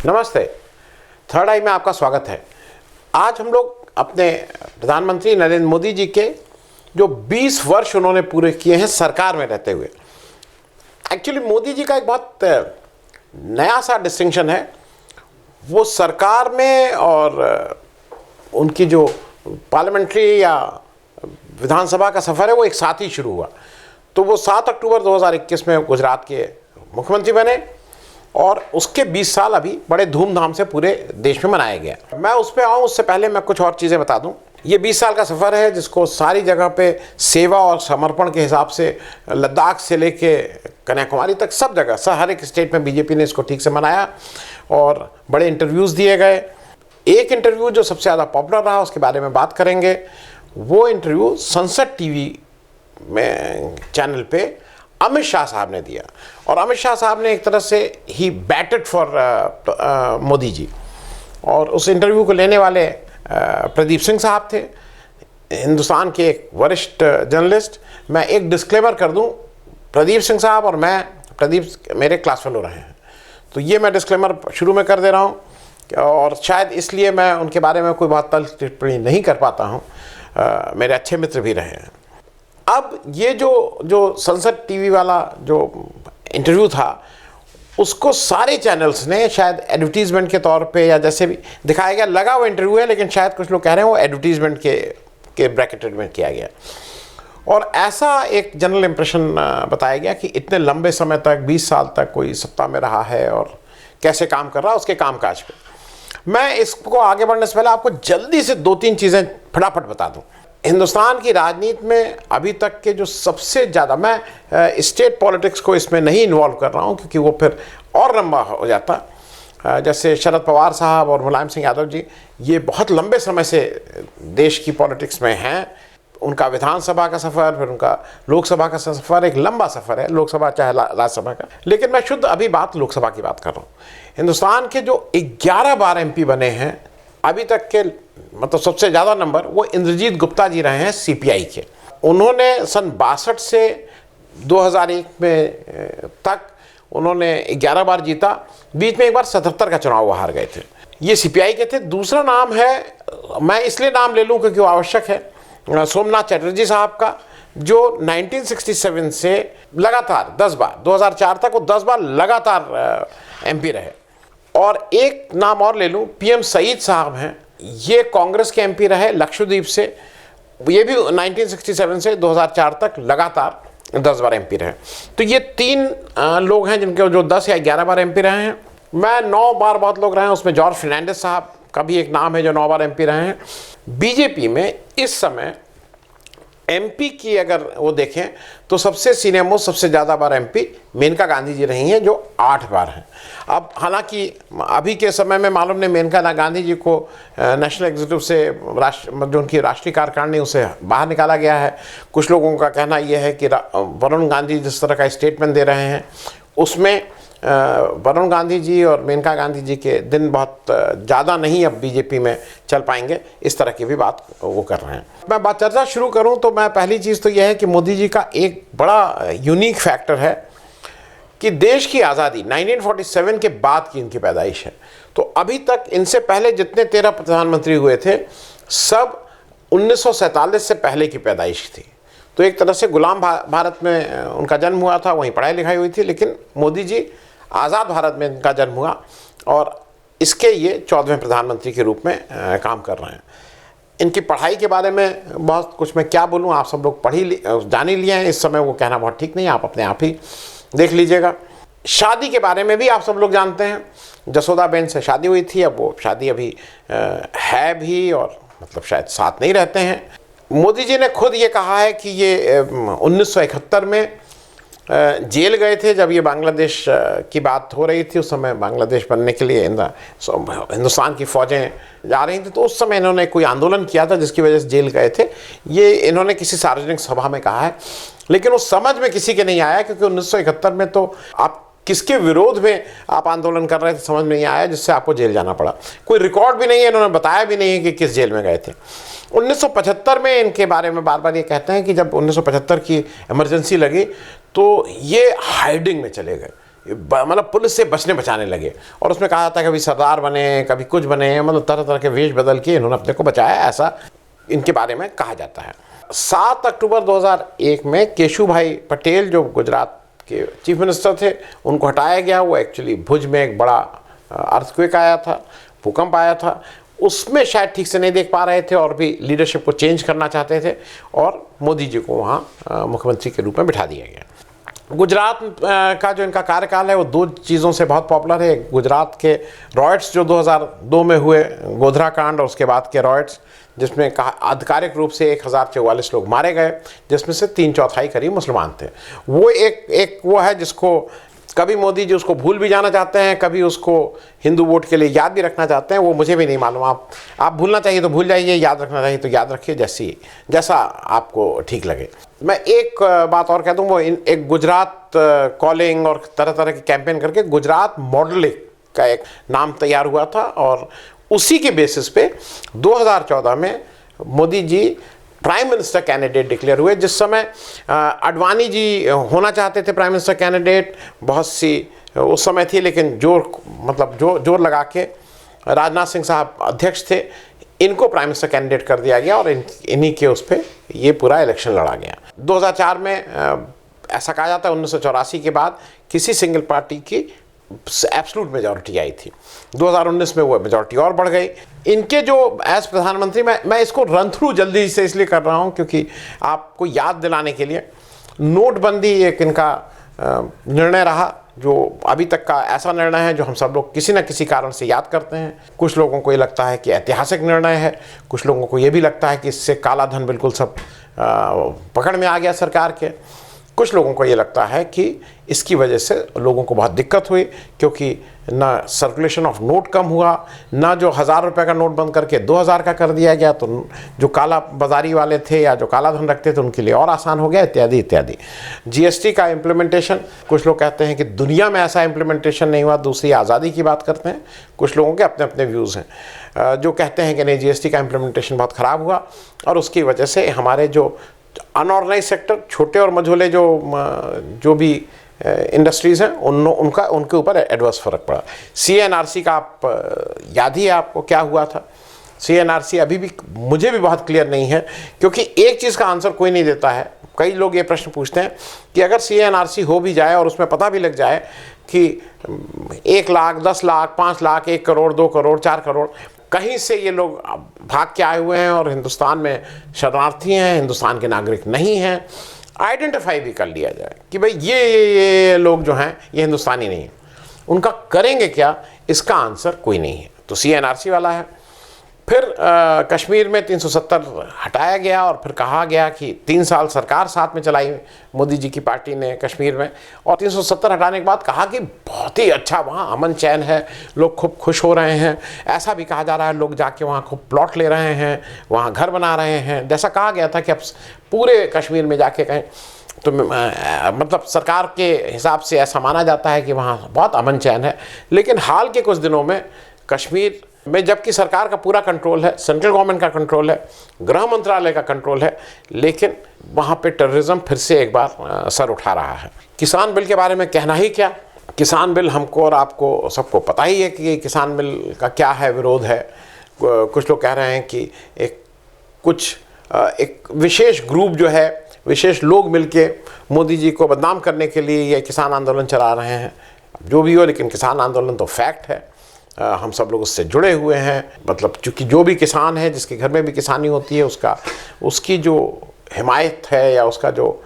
नमस्ते। थर्ड आई में आपका स्वागत है। आज हम लोग अपने प्रधानमंत्री नरेंद्र मोदी जी के जो 20 वर्ष उन्होंने पूरे किए हैं सरकार में रहते हुए। एक्चुअली मोदी जी का एक बहुत नया सा डिस्टिंक्शन है, वो सरकार में और उनकी जो पार्लियामेंट्री या विधानसभा का सफ़र है वो एक साथ ही शुरू हुआ। तो वो 7 अक्टूबर 2021 में गुजरात के मुख्यमंत्री बने और उसके 20 साल अभी बड़े धूमधाम से पूरे देश में मनाया गया। मैं उस पर आऊँ उससे पहले मैं कुछ और चीज़ें बता दूँ। ये 20 साल का सफ़र है जिसको सारी जगह पे सेवा और समर्पण के हिसाब से लद्दाख से लेके कन्याकुमारी तक सब जगह हर एक स्टेट में बीजेपी ने इसको ठीक से मनाया और बड़े इंटरव्यूज़ दिए गए। एक इंटरव्यू जो सबसे ज़्यादा पॉपुलर रहा उसके बारे में बात करेंगे। वो इंटरव्यू संसद टीवी में चैनल पे अमित शाह साहब ने दिया और अमित शाह साहब ने एक तरह से ही बैटेड फॉर मोदी जी। और उस इंटरव्यू को लेने वाले प्रदीप सिंह साहब थे, हिंदुस्तान के एक वरिष्ठ जर्नलिस्ट। मैं एक डिस्क्लेमर कर दूं, प्रदीप सिंह साहब और मैं, प्रदीप मेरे क्लास फेलो रहे हैं, तो ये मैं डिस्क्लेमर शुरू में कर दे रहा हूं और शायद इसलिए मैं उनके बारे में कोई बहुत तल्ख टिप्पणी नहीं कर पाता हूं। मेरे अच्छे मित्र भी रहे हैं। अब ये जो संसद टीवी वाला जो इंटरव्यू था उसको सारे चैनल्स ने शायद एडवर्टीजमेंट के तौर पे या जैसे भी दिखाया गया, लगा वो इंटरव्यू है लेकिन शायद कुछ लोग कह रहे हैं वो एडवर्टीजमेंट के ब्रैकेटेड में किया गया। और ऐसा एक जनरल इम्प्रेशन बताया गया कि इतने लंबे समय तक 20 साल तक कोई सत्ता में रहा है और कैसे काम कर रहा है उसके कामकाज पे। मैं इसको आगे बढ़ने से पहले आपको जल्दी से 2-3 चीज़ें फटाफट बता दूं। हिंदुस्तान की राजनीति में अभी तक के जो सबसे ज़्यादा, मैं स्टेट पॉलिटिक्स को इसमें नहीं इन्वॉल्व कर रहा हूँ क्योंकि वो फिर और लंबा हो जाता। जैसे शरद पवार साहब और मुलायम सिंह यादव जी ये बहुत लंबे समय से देश की पॉलिटिक्स में हैं। उनका विधानसभा का सफ़र, फिर उनका लोकसभा का सफ़र एक लंबा सफ़र है, लोकसभा चाहे राज्यसभा का। लेकिन मैं शुद्ध अभी लोकसभा की बात कर रहा हूँ। हिंदुस्तान के जो 11 बार MP बने हैं अभी तक के, मतलब सबसे ज़्यादा नंबर वो इंद्रजीत गुप्ता जी रहे हैं CPI के। उन्होंने सन 62 से 2001 में तक उन्होंने 11 बार जीता। बीच में एक बार 77 का चुनाव वो हार गए थे। ये CPI के थे। दूसरा नाम है, मैं इसलिए नाम ले लूँ क्योंकि वो आवश्यक है, सोमनाथ चटर्जी साहब का, जो 1967 से लगातार 10 बार, 2004 तक वो 10 बार लगातार MP रहे। और एक नाम और ले लूँ, PM सईद साहब हैं, ये कांग्रेस के MP रहे लक्षद्वीप से, ये भी 1967 से 2004 तक लगातार 10 बार MP रहे। तो ये 3 लोग हैं जिनके जो 10 या 11 बार MP रहे हैं। मैं 9 बार बहुत लोग रहे हैं, उसमें जॉर्ज फर्नांडिस साहब का भी एक नाम है जो 9 बार MP रहे हैं। बीजेपी में इस समय MP की अगर वो देखें तो सबसे सीनियर मोस्ट, सबसे ज़्यादा बार MP मेनका गांधी जी रही हैं जो 8 बार हैं। अब हालांकि अभी के समय में मालूम नहीं मेनका गांधी जी को नेशनल एग्जीक्यूटिव से जो उनकी राष्ट्रीय कार्यकारिणी उसे बाहर निकाला गया है। कुछ लोगों का कहना यह है कि वरुण गांधी जिस तरह का स्टेटमेंट दे रहे हैं उसमें वरुण गांधी जी और मेनका गांधी जी के दिन बहुत ज़्यादा नहीं अब बीजेपी में चल पाएंगे, इस तरह की भी बात वो कर रहे हैं। मैं बात चर्चा शुरू करूं तो मैं पहली चीज़ तो यह है कि मोदी जी का एक बड़ा यूनिक फैक्टर है कि देश की आज़ादी 1947 के बाद की इनकी पैदाइश है। तो अभी तक इनसे पहले जितने 13 प्रधानमंत्री हुए थे सब 1947 से पहले की पैदाइश थी। तो एक तरह से गुलाम भारत में उनका जन्म हुआ था, वहीं पढ़ाई लिखाई हुई थी, लेकिन मोदी जी आज़ाद भारत में इनका जन्म हुआ और इसके ये 14वें प्रधानमंत्री के रूप में काम कर रहे हैं। इनकी पढ़ाई के बारे में बहुत कुछ मैं क्या बोलूँ, आप सब लोग जान ही लिए हैं, इस समय वो कहना बहुत ठीक नहीं है, आप अपने आप ही देख लीजिएगा। शादी के बारे में भी आप सब लोग जानते हैं, जसोदाबेन से शादी हुई थी, अब वो शादी अभी है भी और मतलब शायद साथ नहीं रहते हैं। मोदी जी ने खुद ये कहा है कि ये 1971 में जेल गए थे जब ये बांग्लादेश की बात हो रही थी। उस समय बांग्लादेश बनने के लिए हिंदुस्तान की फ़ौजें जा रही थी, तो उस समय इन्होंने कोई आंदोलन किया था जिसकी वजह से जेल गए थे। ये इन्होंने किसी सार्वजनिक सभा में कहा है, लेकिन वो समझ में किसी के नहीं आया क्योंकि 1971 में तो आप किसके विरोध में आप आंदोलन कर रहे थे समझ में नहीं आया, जिससे आपको जेल जाना पड़ा। कोई रिकॉर्ड भी नहीं है, इन्होंने बताया भी नहीं है कि किस जेल में गए थे। 1975 में इनके बारे में बार बार ये कहते हैं कि जब 1975 की इमरजेंसी लगी तो ये हाइडिंग में चले गए। मतलब पुलिस से बचने बचाने लगे, और उसमें कहा जाता है कभी सरदार बने, कभी कुछ बने, मतलब तरह तरह के वेश बदल के इन्होंने अपने को बचाया, ऐसा इनके बारे में कहा जाता है। 7 अक्टूबर 2001 में केशुभाई पटेल जो गुजरात के चीफ मिनिस्टर थे, उनको हटाया गया। वो एक्चुअली भुज में एक बड़ा अर्थक्वेक आया था, भूकंप आया था, उसमें शायद ठीक से नहीं देख पा रहे थे और भी लीडरशिप को चेंज करना चाहते थे, और मोदी जी को वहाँ मुख्यमंत्री के रूप में बिठा दिया गया। गुजरात का जो इनका कार्यकाल है वो 2 चीज़ों से बहुत पॉपुलर है। गुजरात के रॉयट्स जो 2002 में हुए, गोधरा कांड, और उसके बाद के रॉयट्स जिसमें आधिकारिक रूप से 1044 लोग मारे गए, जिसमें से 3/4 करीब मुसलमान थे। वो एक वो है जिसको कभी मोदी जी उसको भूल भी जाना चाहते हैं, कभी उसको हिंदू वोट के लिए याद भी रखना चाहते हैं, वो मुझे भी नहीं मालूम। आप भूलना चाहिए तो भूल जाइए, याद रखना चाहिए तो याद रखिए, जैसा आपको ठीक लगे। मैं एक बात और कह दूँ, वो एक गुजरात कॉलिंग और तरह तरह के कैंपेन करके गुजरात मॉडल का एक नाम तैयार हुआ था, और उसी के बेसिस पे 2014 में Modi ji prime minister candidate declare हुए। जिस समय अडवाणी जी होना चाहते थे प्राइम मिनिस्टर कैंडिडेट, बहुत सी उस समय थी, लेकिन जोर लगा के राजनाथ सिंह साहब अध्यक्ष थे, इनको प्राइम मिनिस्टर कैंडिडेट कर दिया गया, और इन्हीं के उस पर ये पूरा इलेक्शन लड़ा गया। 2004 में ऐसा कहा जाता है 1984 के बाद किसी सिंगल पार्टी की एब्सोल्यूट मेजॉरिटी आई थी। 2019 में वो मेजॉरिटी और बढ़ गई। इनके जो एज प्रधानमंत्री, मैं इसको रन थ्रू जल्दी से इसलिए कर रहा हूँ क्योंकि आपको याद दिलाने के लिए, नोटबंदी एक इनका निर्णय रहा जो अभी तक का ऐसा निर्णय है जो हम सब लोग किसी न किसी कारण से याद करते हैं। कुछ लोगों को ये लगता है कि ऐतिहासिक निर्णय है, कुछ लोगों को ये भी लगता है कि इससे काला धन बिल्कुल सब पकड़ में आ गया सरकार के, कुछ लोगों को ये लगता है कि इसकी वजह से लोगों को बहुत दिक्कत हुई, क्योंकि ना सर्कुलेशन ऑफ नोट कम हुआ, ना जो 1000 रुपये का नोट बंद करके 2000 का कर दिया गया, तो जो काला बाजारी वाले थे या जो काला धन रखते थे उनके लिए और आसान हो गया, इत्यादि इत्यादि। जीएसटी का इम्प्लीमेंटेशन, कुछ लोग कहते हैं कि दुनिया में ऐसा इम्प्लीमेंटेशन नहीं हुआ, दूसरी आज़ादी की बात करते हैं। कुछ लोगों के अपने अपने व्यूज़ हैं जो कहते हैं कि नहीं, जीएसटी का इम्प्लीमेंटेशन बहुत ख़राब हुआ, और उसकी वजह से हमारे जो अनऑर्गेनाइज सेक्टर, छोटे और मझोले जो भी इंडस्ट्रीज़ हैं, उनके ऊपर एडवर्स फ़र्क पड़ा। CNRC का आप याद ही है आपको क्या हुआ था। CNRC अभी भी मुझे भी बहुत क्लियर नहीं है, क्योंकि एक चीज़ का आंसर कोई नहीं देता है। कई लोग ये प्रश्न पूछते हैं कि अगर CNRC हो भी जाए और उसमें पता भी लग जाए कि 1 लाख, 10 लाख, 5 लाख, 1 करोड़, 2 करोड़, 4 करोड़ कहीं से ये लोग भाग के आए हुए हैं और हिंदुस्तान में शरणार्थी हैं, हिंदुस्तान के नागरिक नहीं हैं, आइडेंटिफाई भी कर लिया जाए कि भाई ये लोग जो हैं ये हिंदुस्तानी नहीं हैं, उनका करेंगे क्या, इसका आंसर कोई नहीं है। तो CNRC वाला है। फिर कश्मीर में 370 हटाया गया, और फिर कहा गया कि 3 साल सरकार साथ में चलाई मोदी जी की पार्टी ने कश्मीर में, और 370 हटाने के बाद कहा कि बहुत ही अच्छा वहाँ अमन चैन है, लोग खूब खुश हो रहे हैं। ऐसा भी कहा जा रहा है लोग जाके वहाँ खूब प्लॉट ले रहे हैं, वहाँ घर बना रहे हैं। जैसा कहा गया था कि अब पूरे कश्मीर में जाके कहें तो मतलब सरकार के हिसाब से ऐसा माना जाता है कि वहाँ बहुत अमन चैन है। लेकिन हाल के कुछ दिनों में कश्मीर में, जबकि सरकार का पूरा कंट्रोल है, सेंट्रल गवर्नमेंट का कंट्रोल है, गृह मंत्रालय का कंट्रोल है, लेकिन वहाँ पे टेररिज्म फिर से एक बार सर उठा रहा है। किसान बिल के बारे में कहना ही क्या। किसान बिल हमको और आपको सबको पता ही है कि किसान बिल का क्या है, विरोध है। कुछ लोग कह रहे हैं कि एक विशेष ग्रुप जो है, विशेष लोग मिलके मोदी जी को बदनाम करने के लिए ये किसान आंदोलन चला रहे हैं। जो भी हो, लेकिन किसान आंदोलन तो फैक्ट है, हम सब लोग उससे जुड़े हुए हैं। मतलब चूँकि जो भी किसान है, जिसके घर में भी किसानी होती है, उसकी जो हिमायत है या उसका जो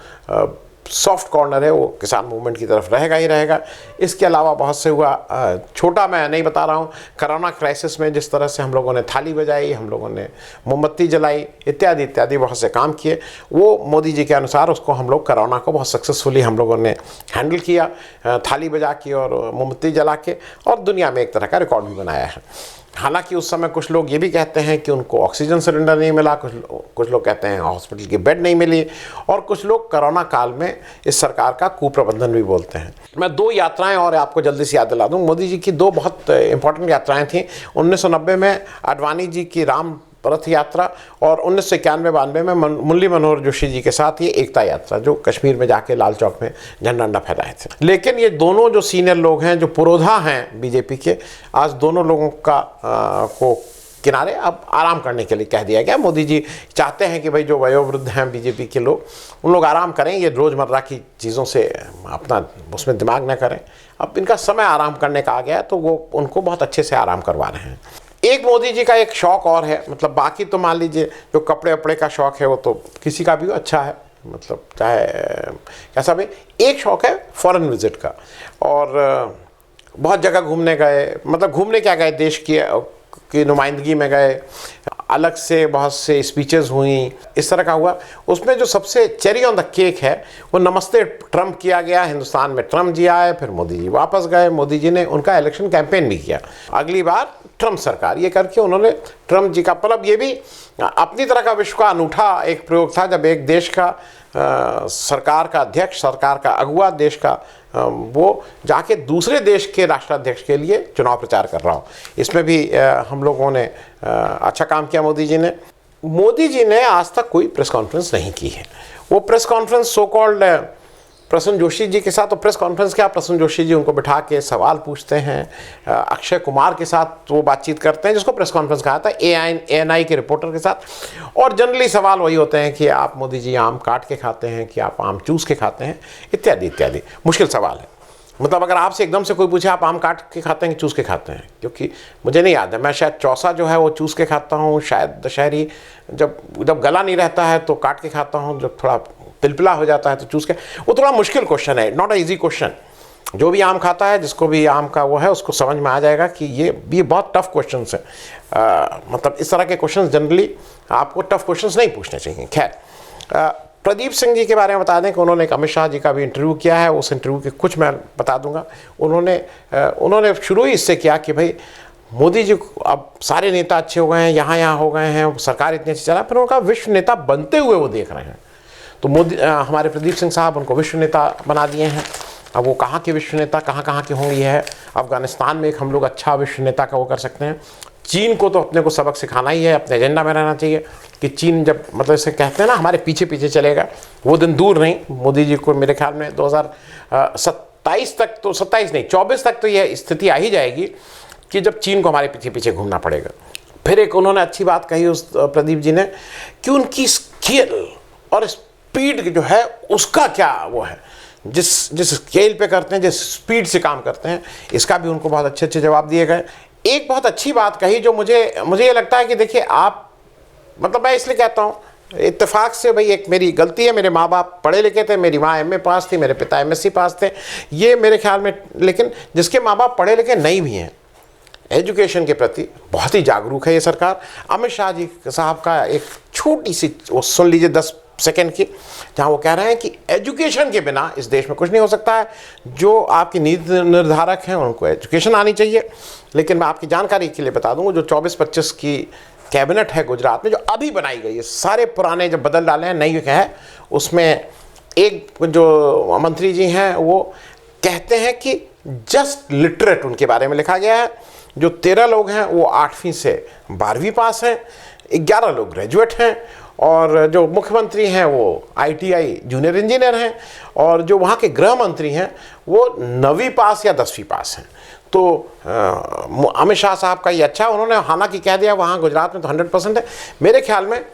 सॉफ्ट कॉर्नर है वो किसान मूवमेंट की तरफ रहेगा ही रहेगा। इसके अलावा बहुत से हुआ, छोटा मैं नहीं बता रहा हूँ, कोरोना क्राइसिस में जिस तरह से हम लोगों ने थाली बजाई, हम लोगों ने मोमबत्ती जलाई, इत्यादि इत्यादि बहुत से काम किए, वो मोदी जी के अनुसार उसको हम लोग कोरोना को बहुत सक्सेसफुली हम लोगों ने हैंडल किया, थाली बजा के और मोमबत्ती जला के, और दुनिया में एक तरह का रिकॉर्ड भी बनाया है। हालांकि उस समय कुछ लोग ये भी कहते हैं कि उनको ऑक्सीजन सिलेंडर नहीं मिला, कुछ लोग कहते हैं हॉस्पिटल की बेड नहीं मिली, और कुछ लोग कोरोना काल में इस सरकार का कुप्रबंधन भी बोलते हैं। मैं 2 यात्राएं और आपको जल्दी से याद दिला दूं। मोदी जी की 2 बहुत इंपॉर्टेंट यात्राएं थी। 1990 में अडवाणी जी की राम रथ यात्रा और 1991-92 में मुरली मनोहर जोशी जी के साथ ये एकता यात्रा जो कश्मीर में जाके लाल चौक में झंडा अंडा फहराए थे। लेकिन ये दोनों जो सीनियर लोग हैं, जो पुरोधा हैं बीजेपी के, आज दोनों लोगों का को किनारे अब आराम करने के लिए कह दिया गया। मोदी जी चाहते हैं कि भाई जो वयोवृद्ध हैं बीजेपी के लोग, उन लोग आराम करें, ये रोज़मर्रा की चीज़ों से अपना उसमें दिमाग न करें। अब इनका समय आराम करने का आ गया है, तो वो उनको बहुत अच्छे से आराम करवा रहे हैं। एक मोदी जी का एक शौक़ और है, मतलब बाकी तो मान लीजिए जो कपड़े वपड़े का शौक़ है वो तो किसी का भी अच्छा है, मतलब चाहे कैसा भी। एक शौक़ है फॉरेन विजिट का, और बहुत जगह घूमने गए, मतलब घूमने क्या गए, देश की नुमाइंदगी में गए, अलग से बहुत से स्पीचेस हुई, इस तरह का हुआ। उसमें जो सबसे चेरी ऑन द केक है वो नमस्ते ट्रम्प किया गया। हिंदुस्तान में ट्रम्प जी आए, फिर मोदी जी वापस गए, मोदी जी ने उनका इलेक्शन कैंपेन भी किया, अगली बार ट्रम्प सरकार, ये करके उन्होंने ट्रम्प जी का, मतलब ये भी अपनी तरह का विश्व का अनूठा एक प्रयोग था जब एक देश का सरकार का अध्यक्ष, सरकार का अगुआ, देश का वो जाके दूसरे देश के राष्ट्राध्यक्ष के लिए चुनाव प्रचार कर रहा हो। इसमें भी हम लोगों ने अच्छा काम किया मोदी जी ने। मोदी जी ने आज तक कोई प्रेस कॉन्फ्रेंस नहीं की है। वो press conference so called Prasoon Joshi ji के साथ, तो प्रेस कॉन्फ्रेंस क्या, प्रसून जोशी जी उनको बिठा के सवाल पूछते हैं, अक्षय कुमार के साथ वो बातचीत करते हैं, जिसको प्रेस कॉन्फ्रेंस कहा था, ANI के रिपोर्टर के साथ। और जनरली सवाल वही होते हैं कि आप मोदी जी आम काट के खाते हैं कि आप आम चूस के खाते हैं, इत्यादि इत्यादि। मुश्किल सवाल है, मतलब अगर आपसे एकदम से कोई पूछे आप आम काट के खाते हैं कि चूस के खाते हैं, क्योंकि मुझे नहीं याद है, मैं शायद चौसा जो है वो चूस के खाता हूँ, शायद दशहरी जब गला नहीं रहता है तो काट के खाता हूँ, जब थोड़ा पिलपिला हो जाता है तो चूस के। वो थोड़ा मुश्किल क्वेश्चन है, नॉट अ इजी क्वेश्चन। जो भी आम खाता है, जिसको भी आम का वो है, उसको समझ में आ जाएगा कि ये बहुत टफ क्वेश्चन है। मतलब इस तरह के क्वेश्चन जनरली आपको टफ क्वेश्चन नहीं पूछने चाहिए। खैर, प्रदीप सिंह जी के बारे में बता दें कि उन्होंने एक अमित शाह जी का भी इंटरव्यू किया है, उस इंटरव्यू के कुछ मैं बता दूंगा। उन्होंने शुरू ही इससे किया कि भाई मोदी जी अब सारे नेता अच्छे हो गए हैं, यहाँ हो गए हैं, सरकार इतनी अच्छी चला, फिर उनका विश्व नेता बनते हुए वो देख रहे हैं। तो हमारे प्रदीप सिंह साहब उनको विश्व नेता बना दिए हैं। अब वो कहाँ के विश्व नेता कहाँ के होंगे, है अफगानिस्तान में एक हम लोग अच्छा विश्व नेता का वो कर सकते हैं। चीन को तो अपने को सबक सिखाना ही है, अपने एजेंडा में रहना चाहिए कि चीन जब, मतलब इसे कहते हैं ना, हमारे पीछे पीछे चलेगा, वो दिन दूर नहीं। मोदी जी को मेरे ख्याल में 2027 तक, तो 27 नहीं 24 तक तो यह स्थिति आ ही जाएगी कि जब चीन को हमारे पीछे पीछे घूमना पड़ेगा। फिर एक उन्होंने अच्छी बात कही उस प्रदीप जी ने कि उनकी स्केल और स्पीड जो है उसका क्या वो है, जिस स्केल पे करते हैं, जिस स्पीड से काम करते हैं, इसका भी उनको बहुत अच्छे अच्छे जवाब दिए गए। एक बहुत अच्छी बात कही जो मुझे ये लगता है कि देखिए आप, मतलब मैं इसलिए कहता हूँ इत्तेफाक से, भाई एक मेरी गलती है, मेरे माँ बाप पढ़े लिखे थे, मेरी माँ MA पास थी, मेरे पिता MSc पास थे, ये मेरे ख्याल में, लेकिन जिसके माँ बाप पढ़े लिखे नहीं भी हैं, एजुकेशन के प्रति बहुत ही जागरूक है ये सरकार। अमित शाह जी साहब का एक छोटी सी वो सुन लीजिए 10 सेकेंड की, जहाँ वो कह रहे हैं कि एजुकेशन के बिना इस देश में कुछ नहीं हो सकता है। जो आपकी नीति निर्धारक हैं उनको एजुकेशन आनी चाहिए। लेकिन मैं आपकी जानकारी के लिए बता दूंगा, जो 24-25 की कैबिनेट है गुजरात में जो अभी बनाई गई है, सारे पुराने जब बदल डाले हैं, नई है, उसमें एक जो मंत्री जी हैं वो कहते हैं कि जस्ट लिटरेट उनके बारे में लिखा गया है। जो 13 लोग हैं वो 8वीं से 12वीं पास हैं, 11 लोग ग्रेजुएट हैं, और जो मुख्यमंत्री हैं वो ITI जूनियर इंजीनियर हैं, और जो वहाँ के गृह मंत्री हैं वो 9वीं पास या 10वीं पास हैं। तो अमित शाह साहब का ये अच्छा, उन्होंने हालांकि कह दिया वहाँ गुजरात में तो 100% है। मेरे ख्याल में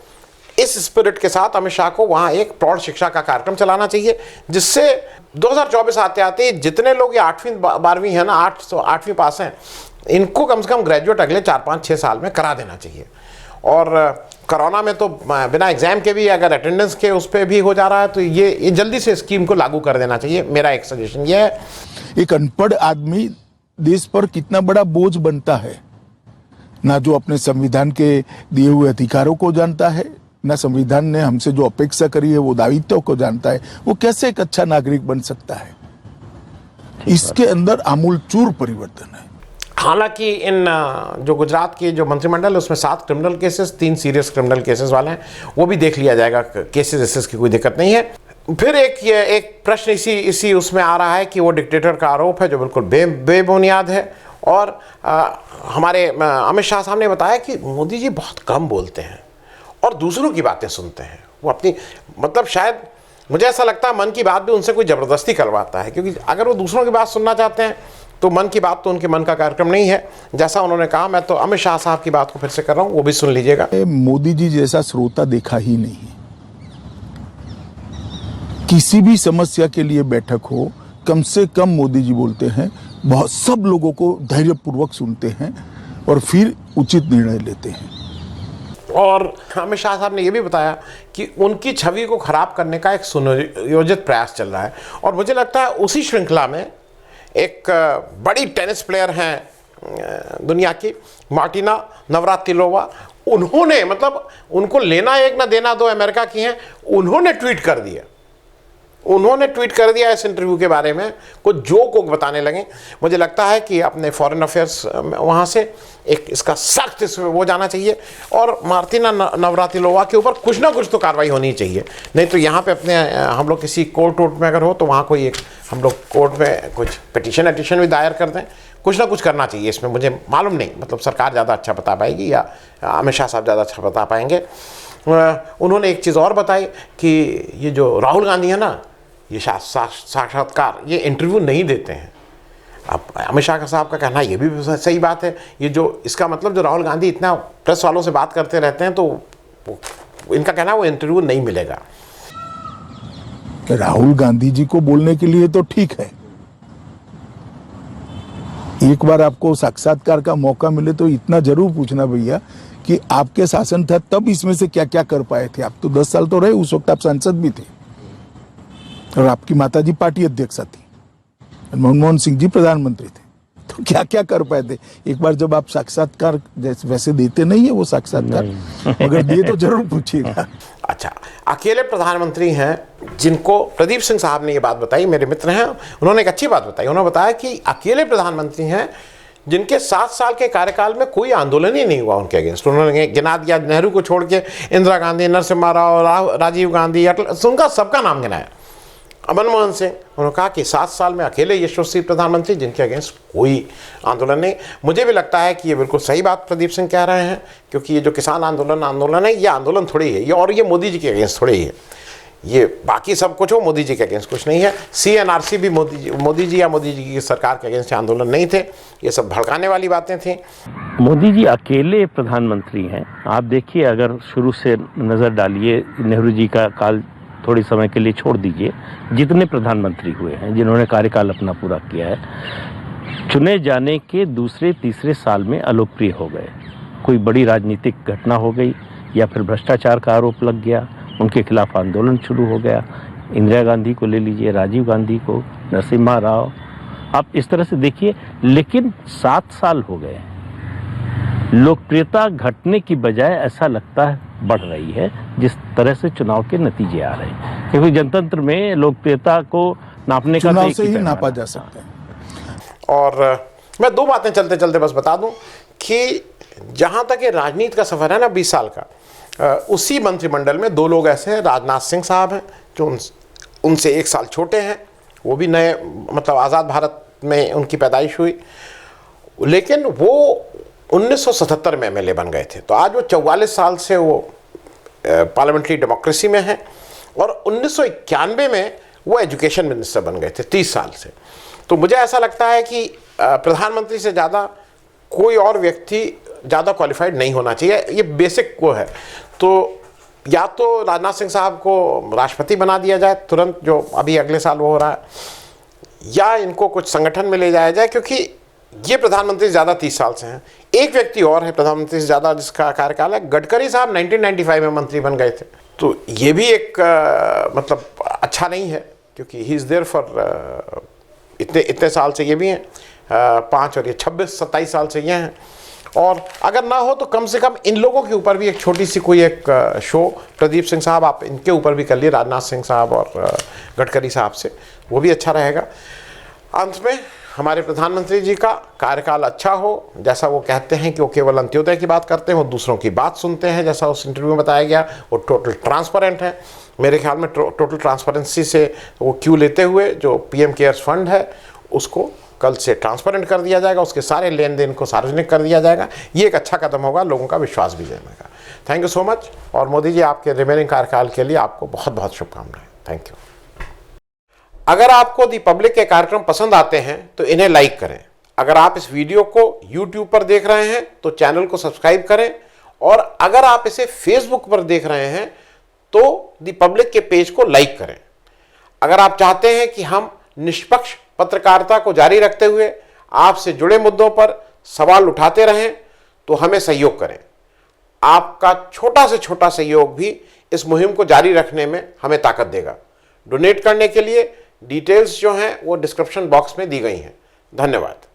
इस स्पिरिट के साथ अमित शाह को वहाँ एक प्रौढ़ शिक्षा का कार्यक्रम चलाना चाहिए, जिससे 2024 आते आते जितने लोग ये 8वीं 12वीं है ना, 8वीं पास हैं, इनको कम से कम ग्रेजुएट अगले 4-5-6 साल में करा देना चाहिए। और कोरोना में तो बिना एग्जाम के भी अगर अटेंडेंस के उस पर भी हो जा रहा है, तो ये जल्दी से स्कीम को लागू कर देना चाहिए। मेरा एक सजेशन ये है। एक अनपढ़ आदमी देश पर कितना बड़ा बोझ बनता है, ना जो अपने संविधान के दिए हुए अधिकारों को जानता है, ना संविधान ने हमसे जो अपेक्षा करी है वो दायित्व को जानता है, वो कैसे एक अच्छा नागरिक बन सकता है। इसके अंदर आमूलचूर परिवर्तन है। हालांकि इन जो गुजरात की जो मंत्रिमंडल है उसमें 7 criminal cases, 3 serious criminal cases वाले हैं, वो भी देख लिया जाएगा। केसेस की कोई दिक्कत नहीं है। फिर एक प्रश्न इसी उसमें आ रहा है कि वो डिक्टेटर का आरोप है जो बिल्कुल बेबुनियाद है, और हमारे अमित शाह साहब ने बताया कि मोदी जी बहुत कम बोलते हैं और दूसरों की बातें सुनते हैं। वो अपनी मतलब शायद मुझे ऐसा लगता है मन की बात भी उनसे कोई ज़बरदस्ती करवाता है, क्योंकि अगर वो दूसरों की बात सुनना चाहते हैं तो मन की बात तो उनके मन का कार्यक्रम नहीं है, जैसा उन्होंने कहा। मैं तो अमित शाह साहब की बात को फिर से कर रहा हूँ, वो भी सुन लीजिएगा। मोदी जी जैसा श्रोता देखा ही नहीं। किसी भी समस्या के लिए बैठक हो, कम से कम मोदी जी बोलते हैं, बहुत सब लोगों को धैर्यपूर्वक सुनते हैं और फिर उचित निर्णय लेते हैं। और अमित शाह साहब ने यह भी बताया कि उनकी छवि को खराब करने का एक सुनियोजित प्रयास चल रहा है। और मुझे लगता है उसी श्रृंखला में एक बड़ी टेनिस प्लेयर हैं दुनिया की, मार्टिना नवरातिलोवा, उन्होंने मतलब उनको लेना एक ना देना दो अमेरिका की हैं, उन्होंने ट्वीट कर दिया इस इंटरव्यू के बारे में, कुछ जोक को बताने लगे। मुझे लगता है कि अपने फॉरेन अफेयर्स वहाँ से एक इसका सख्त वो जाना चाहिए और मार्टिना नवरातिलोवा के ऊपर कुछ ना कुछ तो कार्रवाई होनी चाहिए। नहीं तो यहाँ पे अपने हम लोग किसी कोर्ट में अगर हो तो वहाँ कोई एक हम लोग कोर्ट में कुछ पिटीशन भी दायर कर दें, कुछ ना कुछ करना चाहिए इसमें। मुझे मालूम नहीं, मतलब सरकार ज़्यादा अच्छा बता पाएगी या अमित शाह साहब ज़्यादा अच्छा बता पाएंगे। उन्होंने एक चीज़ और बताई कि ये जो राहुल गांधी है ना, ये साक्षात्कार, ये इंटरव्यू नहीं देते हैं। अब अमित शाह साहब का कहना ये भी सही बात है। ये जो इसका मतलब जो राहुल गांधी इतना प्रेस वालों से बात करते रहते हैं, तो इनका कहना वो इंटरव्यू नहीं मिलेगा। राहुल गांधी जी को बोलने के लिए तो ठीक है, एक बार आपको साक्षात्कार का मौका मिले तो इतना जरूर पूछना भैया कि आपके शासन था तब इसमें से क्या क्या कर पाए थे। आप तो 10 साल तो रहे, उस वक्त आप सांसद भी थे और आपकी माताजी पार्टी अध्यक्षा थी, मनमोहन सिंह जी प्रधानमंत्री थे, तो क्या क्या कर पाए थे। एक बार जब आप साक्षात्कार वैसे देते नहीं है वो साक्षात्कार, अगर दिए तो जरूर पूछिएगा। अच्छा, अकेले प्रधानमंत्री हैं जिनको प्रदीप सिंह साहब ने ये बात बताई, मेरे मित्र हैं, उन्होंने एक अच्छी बात बताई। उन्होंने बताया कि अकेले प्रधानमंत्री हैं जिनके 7 साल के कार्यकाल में कोई आंदोलन ही नहीं हुआ उनके अगेंस्ट। उन्होंने गिना दिया, नेहरू को छोड़ के इंदिरा गांधी, नरसिम्हा राव, राजीव गांधी, उनका सबका नाम गिनाया, मनमोहन सिंह। उन्होंने कहा कि 7 साल में अकेले यशस्वी प्रधानमंत्री जिनके अगेंस्ट कोई आंदोलन नहीं। मुझे भी लगता है कि ये बिल्कुल सही बात प्रदीप सिंह कह रहे हैं, क्योंकि ये जो किसान आंदोलन है, ये आंदोलन थोड़ी है, ये और ये मोदी जी के अगेंस्ट थोड़ी है। ये बाकी सब कुछ हो, मोदी जी के अगेंस्ट कुछ नहीं है। CNRC भी मोदी जी या मोदी जी की सरकार के अगेंस्ट आंदोलन नहीं थे, ये सब भड़काने वाली बातें थी। मोदी जी अकेले प्रधानमंत्री हैं। आप देखिए, अगर शुरू से नज़र डालिए, नेहरू जी का काल थोड़ी समय के लिए छोड़ दीजिए, जितने प्रधानमंत्री हुए हैं जिन्होंने कार्यकाल अपना पूरा किया है, चुने जाने के दूसरे तीसरे साल में अलोकप्रिय हो गए। कोई बड़ी राजनीतिक घटना हो गई या फिर भ्रष्टाचार का आरोप लग गया, उनके खिलाफ आंदोलन शुरू हो गया। इंदिरा गांधी को ले लीजिए, राजीव गांधी को, नरसिम्हा राव, आप इस तरह से देखिए। लेकिन 7 साल हो गए, लोकप्रियता घटने की बजाय ऐसा लगता है बढ़ रही है, जिस तरह से चुनाव के नतीजे आ रहे हैं। क्योंकि जनतंत्र में लोकप्रियता को नापने का चुनाव से ही नापा जा सकता है। और मैं 2 बातें चलते चलते बस बता दूं कि जहां तक ये राजनीति का सफर है ना 20 साल का, उसी मंत्रिमंडल में 2 लोग ऐसे हैं, राजनाथ सिंह साहब हैं जो उनसे 1 साल छोटे हैं, वो भी नए मतलब आज़ाद भारत में उनकी पैदाइश हुई, लेकिन वो 1977 में MLA बन गए थे। तो आज वो 44 साल से वो पार्लियामेंट्री डेमोक्रेसी में हैं और 1991 में वो एजुकेशन मिनिस्टर बन गए थे 30 साल से। तो मुझे ऐसा लगता है कि प्रधानमंत्री से ज़्यादा कोई और व्यक्ति ज़्यादा क्वालिफाइड नहीं होना चाहिए, ये बेसिक वो है। तो या तो राजनाथ सिंह साहब को राष्ट्रपति बना दिया जाए तुरंत, जो अभी अगले साल वो हो रहा है, या इनको कुछ संगठन में ले जाया जाए, क्योंकि ये प्रधानमंत्री ज़्यादा 30 साल से हैं। एक व्यक्ति और है प्रधानमंत्री से ज़्यादा जिसका कार्यकाल है, गडकरी साहब 1995 में मंत्री बन गए थे। तो ये भी एक मतलब अच्छा नहीं है, क्योंकि ही इज़ देयर फॉर इतने साल से ये भी हैं, 5 और ये 26-27 साल से ये हैं। और अगर ना हो तो कम से कम इन लोगों के ऊपर भी एक छोटी सी कोई एक शो, प्रदीप सिंह साहब आप इनके ऊपर भी कर लिए, राजनाथ सिंह साहब और गडकरी साहब से, वो भी अच्छा रहेगा। अंत में हमारे प्रधानमंत्री जी का कार्यकाल अच्छा हो, जैसा वो कहते हैं कि वो केवल अंत्योदय की बात करते हैं, वो दूसरों की बात सुनते हैं, जैसा उस इंटरव्यू में बताया गया, वो टोटल ट्रांसपेरेंट है। मेरे ख्याल में टोटल ट्रांसपेरेंसी से वो क्यू लेते हुए जो PM केयर्स फंड है उसको कल से ट्रांसपेरेंट कर दिया जाएगा, उसके सारे लेन देन को सार्वजनिक कर दिया जाएगा। ये एक अच्छा कदम होगा लोगों का विश्वास भी देने का। Thank you so much. और मोदी जी आपके रिमेनिंग कार्यकाल के लिए आपको बहुत बहुत शुभकामनाएं। Thank you. अगर आपको दी पब्लिक के कार्यक्रम पसंद आते हैं तो इन्हें लाइक करें। अगर आप इस वीडियो को YouTube पर देख रहे हैं तो चैनल को सब्सक्राइब करें, और अगर आप इसे Facebook पर देख रहे हैं तो दी पब्लिक के पेज को लाइक करें। अगर आप चाहते हैं कि हम निष्पक्ष पत्रकारिता को जारी रखते हुए आपसे जुड़े मुद्दों पर सवाल उठाते रहें तो हमें सहयोग करें। आपका छोटा से छोटा सहयोग भी इस मुहिम को जारी रखने में हमें ताकत देगा। डोनेट करने के लिए डिटेल्स जो हैं वो डिस्क्रिप्शन बॉक्स में दी गई हैं। धन्यवाद।